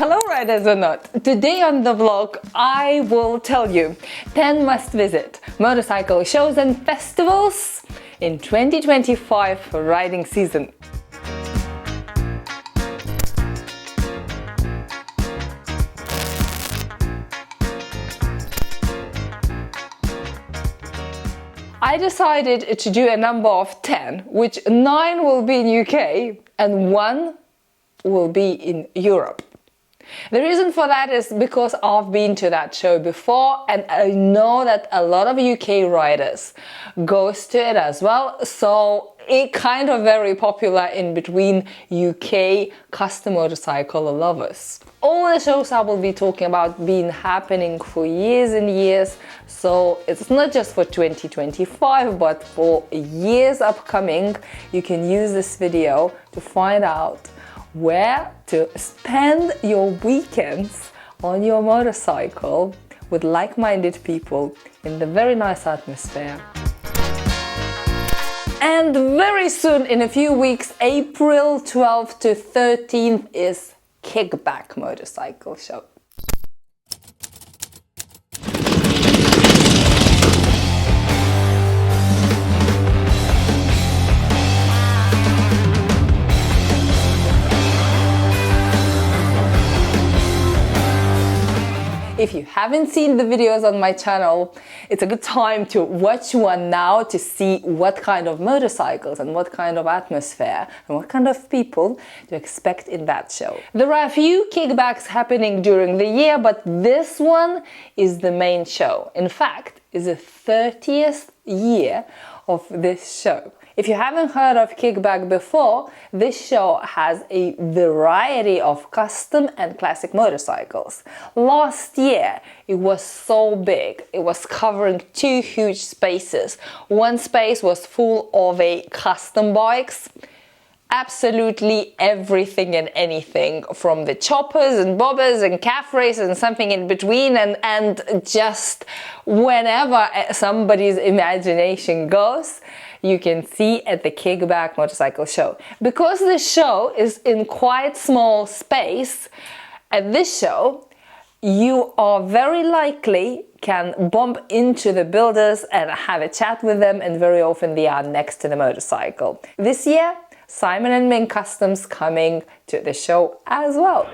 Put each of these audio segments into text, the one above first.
Hello riders or not, today on the vlog I will tell you 10 must-visit motorcycle shows and festivals in 2025 riding season. I decided to do a number of 10, which 9 will be in UK and 1 will be in Europe. The reason for that is because I've been to that show before and I know that a lot of UK riders goes to it as well, so it's kind of very popular in between UK custom motorcycle lovers. All the shows I will be talking about been happening for years and years, so it's not just for 2025 but for years upcoming. You can use this video to find out where to spend your weekends on your motorcycle with like-minded people in the very nice atmosphere. And very soon, in a few weeks, April 12th to 13th is Kickback motorcycle show. If you haven't seen the videos on my channel, it's a good time to watch one now to see what kind of motorcycles and what kind of atmosphere and what kind of people to expect in that show. There are a few kickbacks happening during the year, but this one is the main show. In fact, it's the 30th year of this show. If you haven't heard of Kickback before, this show has a variety of custom and classic motorcycles. Last year it was so big, it was covering 2 huge spaces. One space was full of custom bikes, absolutely everything and anything, from the choppers and bobbers and calf races and something in between, and just whenever somebody's imagination goes, you can see at the Kickback motorcycle show. Because the show is in quite small space, at this show you are very likely can bump into the builders and have a chat with them, and very often they are next to the motorcycle. This year Simon and Ming Customs coming to the show as well.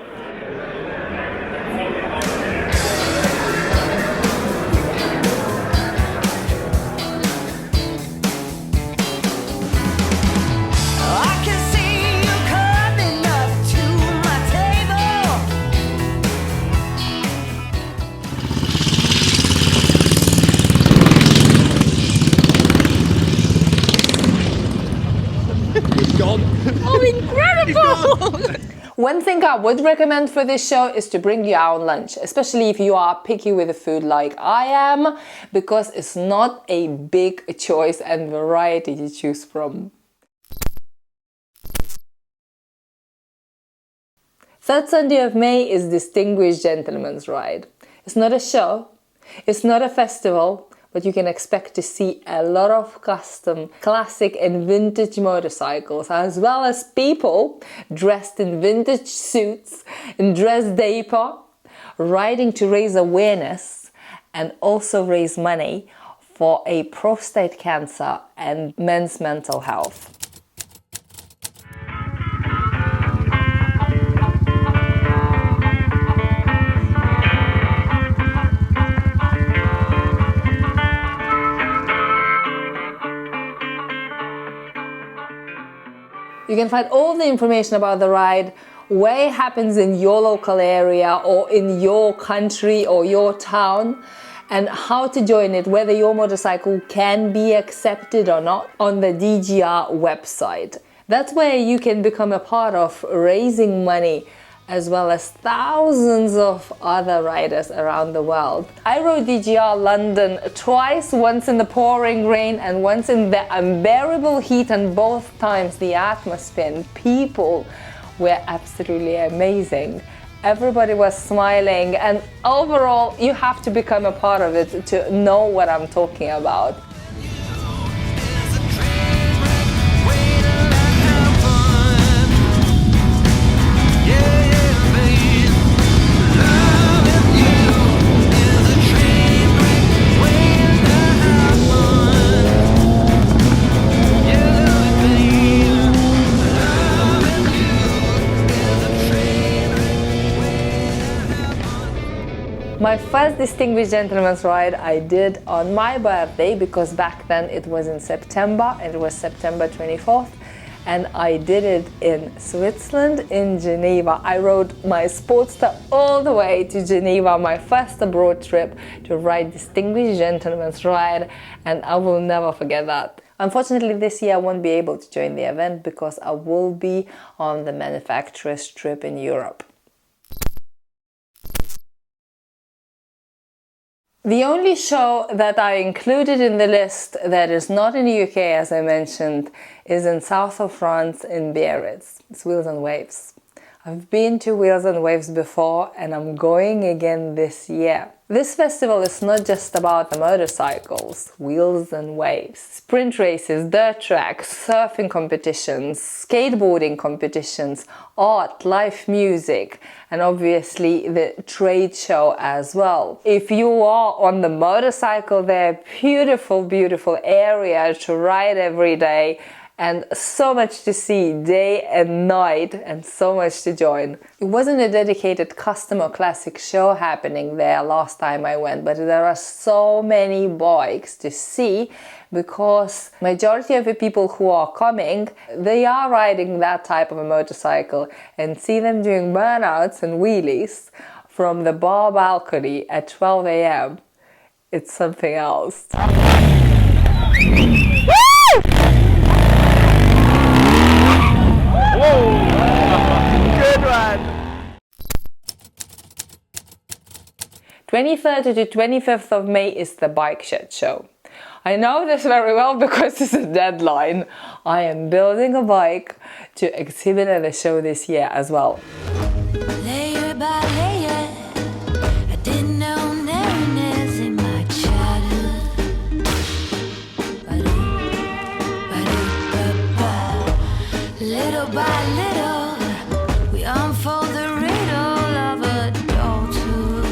Oh, incredible! One thing I would recommend for this show is to bring your own lunch, especially if you are picky with the food like I am, because it's not a big choice and variety to choose from. Third Sunday of May is Distinguished Gentleman's Ride. It's not a show, it's not a festival, but you can expect to see a lot of custom, classic and vintage motorcycles, as well as people dressed in vintage suits and dress dapper, riding to raise awareness and also raise money for prostate cancer and men's mental health. You can find all the information about the ride, where it happens in your local area or in your country or your town, and how to join it, whether your motorcycle can be accepted or not, on the DGR website. That's where you can become a part of raising money, as well as thousands of other riders around the world. I rode DGR London twice, once in the pouring rain and once in the unbearable heat, and both times the atmosphere and people were absolutely amazing. Everybody was smiling, and overall you have to become a part of it to know what I'm talking about. My first Distinguished Gentleman's Ride I did on my birthday, because back then it was in September, and it was September 24th, and I did it in Switzerland, in Geneva. I rode my Sportster all the way to Geneva, my first abroad trip, to ride Distinguished Gentleman's Ride, and I will never forget that. Unfortunately, this year I won't be able to join the event because I will be on the manufacturer's trip in Europe. The only show that I included in the list that is not in the UK, as I mentioned, is in south of France, in Biarritz. It's Wheels and Waves. I've been to Wheels and Waves before, and I'm going again this year. This festival is not just about the motorcycles, wheels and waves. Sprint races, dirt tracks, surfing competitions, skateboarding competitions, art, live music, and obviously the trade show as well. If you are on the motorcycle, there are beautiful, beautiful areas to ride every day, and so much to see day and night, and so much to join. It wasn't a dedicated custom or classic show happening there last time I went, but there are so many bikes to see, because majority of the people who are coming, they are riding that type of a motorcycle, and see them doing burnouts and wheelies from the bar balcony at 12 AM. It's something else. Good one! 23rd to 25th of May is the Bike Shed Show. I know this very well because it's a deadline. I am building a bike to exhibit at the show this year as well. Layer by layer, I didn't know narrowness in my childhood. Little by little, we unfold the riddle of adulthood.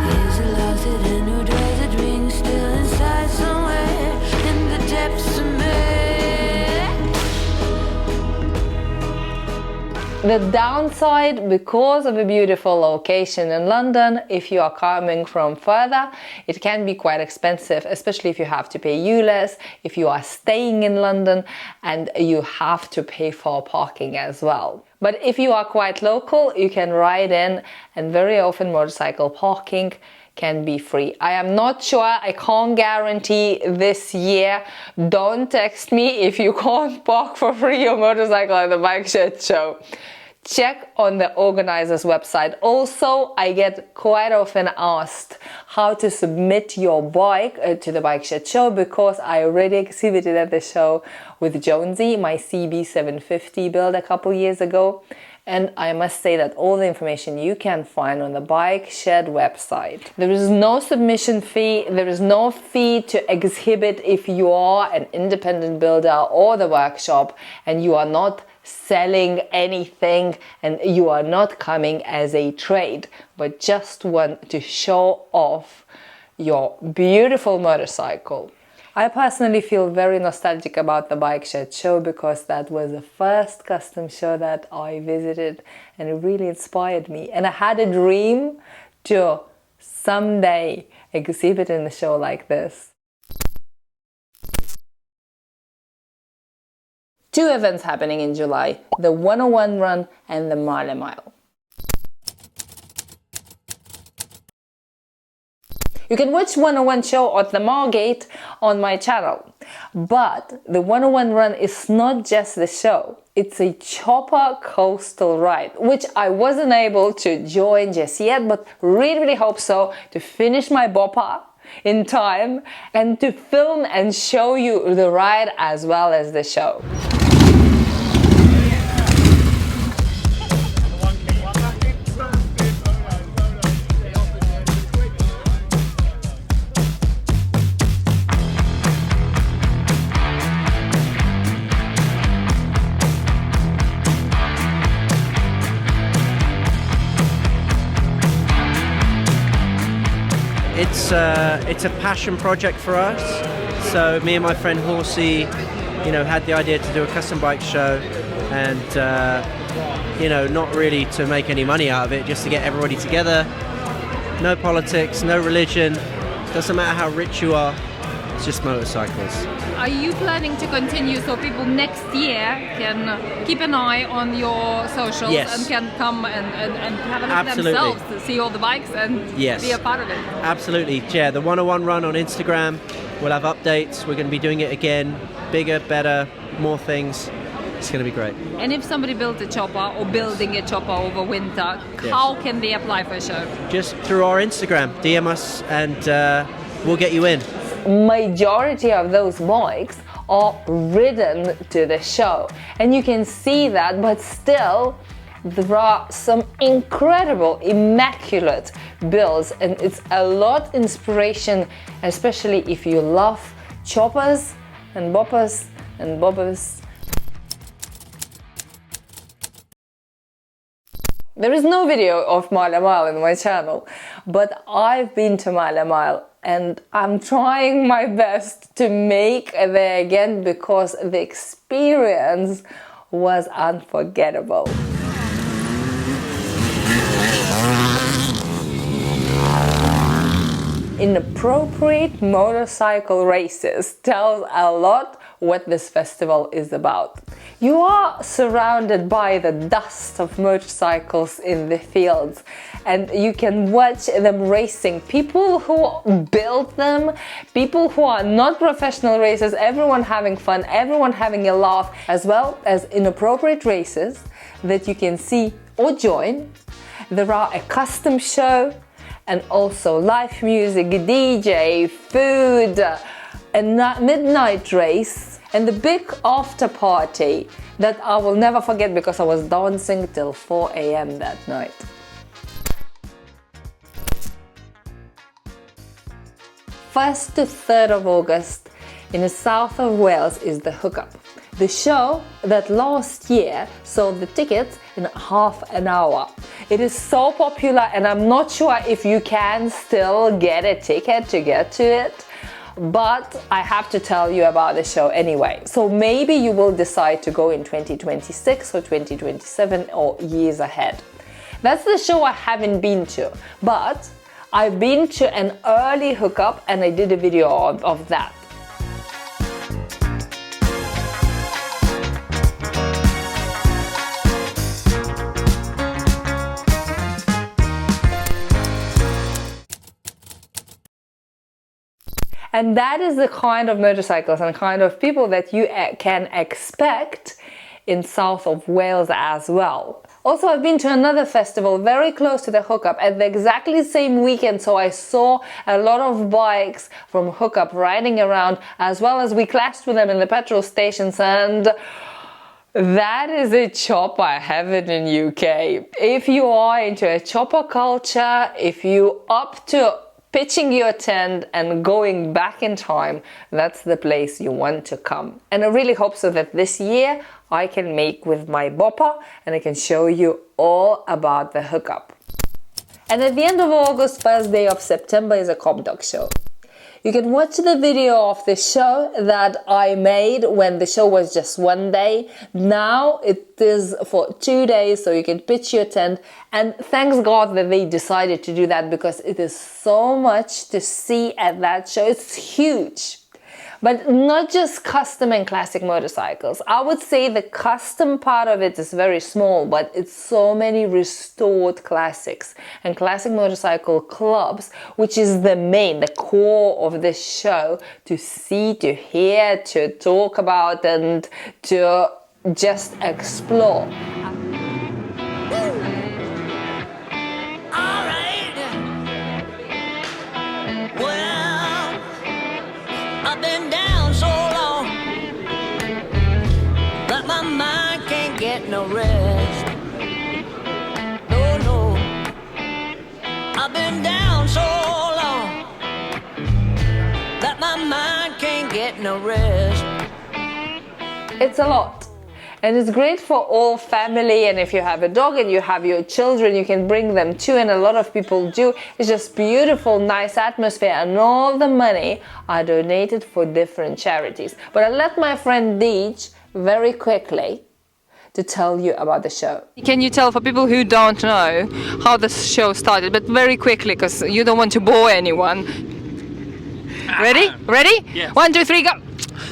Years are lost in new days, a dream still inside somewhere in the depths of me. The downside, because of a beautiful location in London, if you are coming from further, it can be quite expensive, especially if you have to pay ULEZ, if you are staying in London, and you have to pay for parking as well. But if you are quite local, you can ride in, and very often motorcycle parking can be free. I am not sure, I can't guarantee this year. Don't text me if you can't park for free your motorcycle at the Bike Shed Show. Check on the organizer's website. Also, I get quite often asked how to submit your bike to the Bike Shed Show, because I already exhibited at the show with Jonesy, my CB750 build a couple years ago. And I must say that all the information you can find on the Bike Shed website. There is no submission fee, there is no fee to exhibit if you are an independent builder or the workshop and you are not selling anything and you are not coming as a trade, but just want to show off your beautiful motorcycle. I personally feel very nostalgic about the Bike Shed Show, because that was the first custom show that I visited, and it really inspired me. And I had a dream to someday exhibit in a show like this. Two events happening in July, the 101 Run and the Malle Mile. You can watch 101 show at the Margate on my channel. But the 101 Run is not just the show. It's a chopper coastal ride, which I wasn't able to join just yet, but really hope so, to finish my bopper in time and to film and show you the ride as well as the show. It's a passion project for us. So me and my friend Horsey, had the idea to do a custom bike show, and you know, not really to make any money out of it, just to get everybody together. No politics, no religion, doesn't matter how rich you are, it's just motorcycles. Are you planning to continue so people next year can keep an eye on your socials Yes. and can come and have a look Absolutely. themselves to see all the bikes and Yes. be a part of it? Absolutely, yeah. The 101 run on Instagram, we'll have updates. We're going to be doing it again, bigger, better, more things. It's going to be great. And if somebody built a chopper or building a chopper over winter, Yes. how can they apply for a show? Just through our Instagram, DM us and we'll get you in. Majority of those bikes are ridden to the show, and you can see that, but still there are some incredible, immaculate builds, and it's a lot inspiration, especially if you love choppers and boppers and bobbers. There is no video of Malle in my channel, but I've been to Malle and I'm trying my best to make it there again because the experience was unforgettable. Inappropriate motorcycle races tells a lot what this festival is about. You are surrounded by the dust of motorcycles in the fields, and you can watch them racing. People who build them, people who are not professional racers, everyone having fun, everyone having a laugh, as well as inappropriate races that you can see or join. There are a custom show and also live music, DJ, food, a midnight race, and the big after party that I will never forget because I was dancing till 4 a.m. that night. First to 3rd of August in the south of Wales is the Hookup, the show that last year sold the tickets in half an hour. It is so popular, and I'm not sure if you can still get a ticket to get to it, but I have to tell you about the show anyway. So maybe you will decide to go in 2026 or 2027 or years ahead. That's the show I haven't been to, but I've been to an early Hookup and I did a video of that. And that is the kind of motorcycles and kind of people that you can expect in south of Wales as well. Also, I've been to another festival very close to the Hookup at the exactly same weekend, so I saw a lot of bikes from Hookup riding around, as well as we clashed with them in the petrol stations, and that is a chopper heaven in UK. If you are into a chopper culture, if you up to pitching your tent and going back in time, that's the place you want to come. And I really hope so that this year I can make with my bopper and I can show you all about the Hookup. And at the end of August, first day of September is a Copdock show. You can watch the video of the show that I made when the show was just one day. Now it is for 2 days, so you can pitch your tent. And thanks God that they decided to do that, because it is so much to see at that show. It's huge. But not just custom and classic motorcycles. I would say the custom part of it is very small, but it's so many restored classics and classic motorcycle clubs, which is the main, the core of this show, to see, to hear, to talk about, and to just explore. I've been down so long that my mind can't get no rest. No, no. I've been down so long that my mind can't get no rest. It's a lot. And it's great for all family, and if you have a dog and you have your children, you can bring them too, and a lot of people do. It's just beautiful, nice atmosphere, and all the money are donated for different charities. But I'll let my friend Deej very quickly to tell you about the show. Can you tell for people who don't know how the show started, but very quickly, because you don't want to bore anyone. Ready? Ready? Yes. 1, 2, 3, go!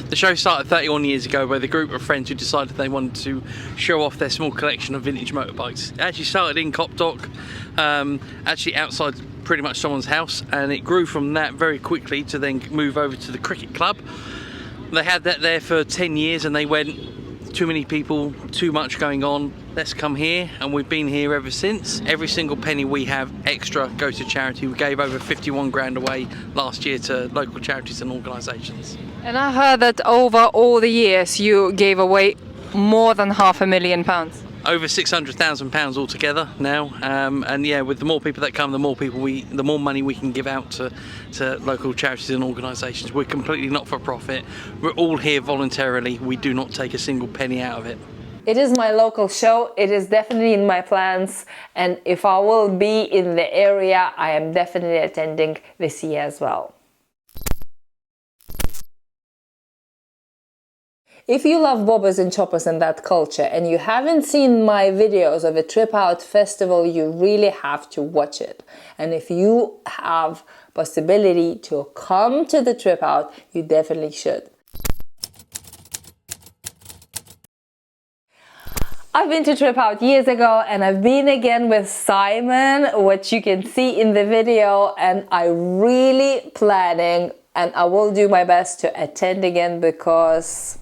The show started 31 years ago with a group of friends who decided they wanted to show off their small collection of vintage motorbikes. It actually started in Copdock, actually outside pretty much someone's house, and it grew from that very quickly to then move over to the cricket club. They had that there for 10 years and they went, too many people, too much going on, let's come here, and we've been here ever since. Every single penny we have extra goes to charity. We gave over 51 grand away last year to local charities and organisations. And I heard that over all the years you gave away more than £500,000. Over £600,000 altogether now, and yeah, with the more people that come, the more money we can give out to local charities and organisations. We're completely not for profit. We're all here voluntarily. We do not take a single penny out of it. It is my local show. It is definitely in my plans, and if I will be in the area, I am definitely attending this year as well. If you love bobbers and choppers and that culture and you haven't seen my videos of a Trip Out festival, you really have to watch it. And if you have possibility to come to the Trip Out, you definitely should. I've been to Trip Out years ago and I've been again with Simon, which you can see in the video, and I'm really planning, and I will do my best to attend again because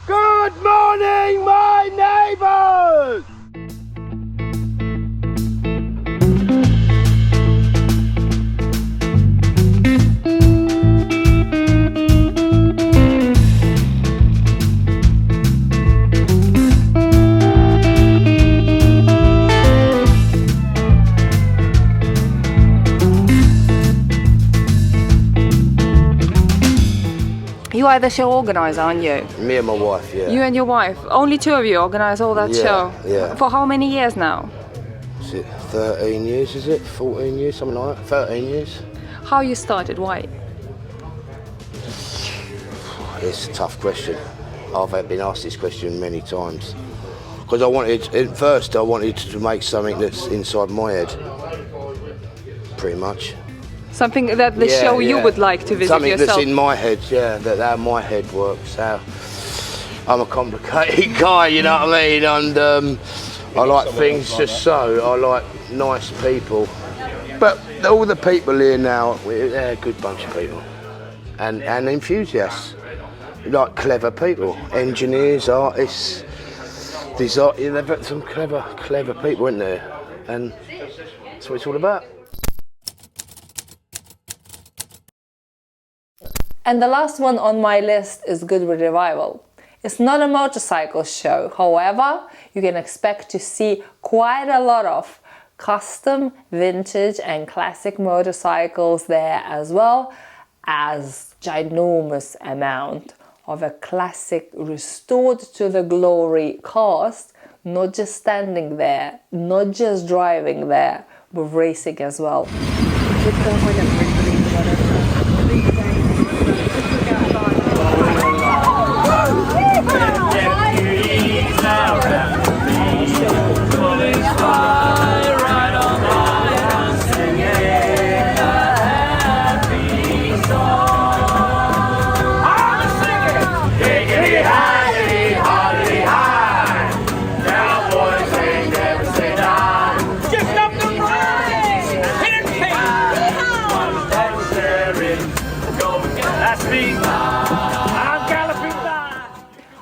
Good morning, my neighbours! You are the show organizer, aren't you? Me and my wife, yeah. You and your wife. Only two of you organize all that Yeah, show? yeah. For how many years now? Is it 13 years, is it? 14 years, something like that? 13 years? How you started? Why? It's a tough question. I've been asked this question many times. Because at first I wanted to make something that's inside my head. Pretty much. Something that the show you would like to visit something yourself? Something that's in my head, yeah, that how my head works. How I'm a complicated guy, you know what I mean? And I like things just so. I like nice people. But all the people here now, they're a good bunch of people. And enthusiasts. Like clever people. Engineers, artists, they've got some clever people in there. And that's what it's all about. And the last one on my list is Goodwood Revival. It's not a motorcycle show, however, you can expect to see quite a lot of custom, vintage and classic motorcycles there, as well as ginormous amount of a classic restored to the glory cars, not just standing there, not just driving there, but racing as well.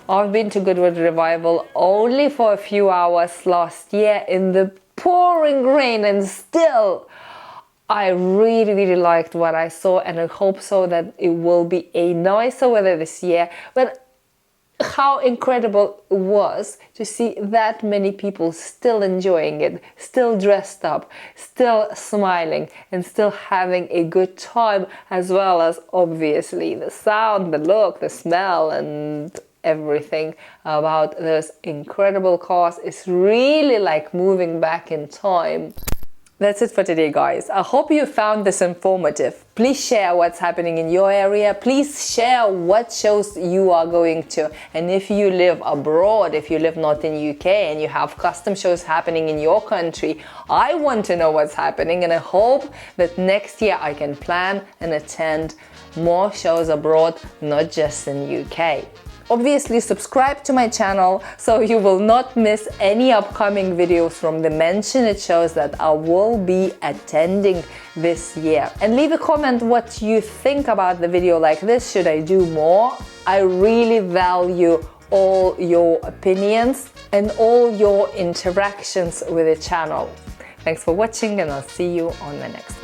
I've been to Goodwood Revival only for a few hours last year in the pouring rain, and still I really liked what I saw, and I hope so that it will be a nicer weather this year. But how incredible it was to see that many people still enjoying it, still dressed up, still smiling and still having a good time, as well as obviously the sound, the look, the smell and everything about those incredible cars. Is really like moving back in time. That's it for today, guys. I hope you found this informative. Please share what's happening in your area. Please share what shows you are going to. And if you live abroad, if you live not in UK and you have custom shows happening in your country, I want to know what's happening, and I hope that next year I can plan and attend more shows abroad, not just in UK. Obviously, subscribe to my channel so you will not miss any upcoming videos from the mentioned shows that I will be attending this year. And leave a comment what you think about the video like this. Should I do more? I really value all your opinions and all your interactions with the channel. Thanks for watching, and I'll see you on the next one.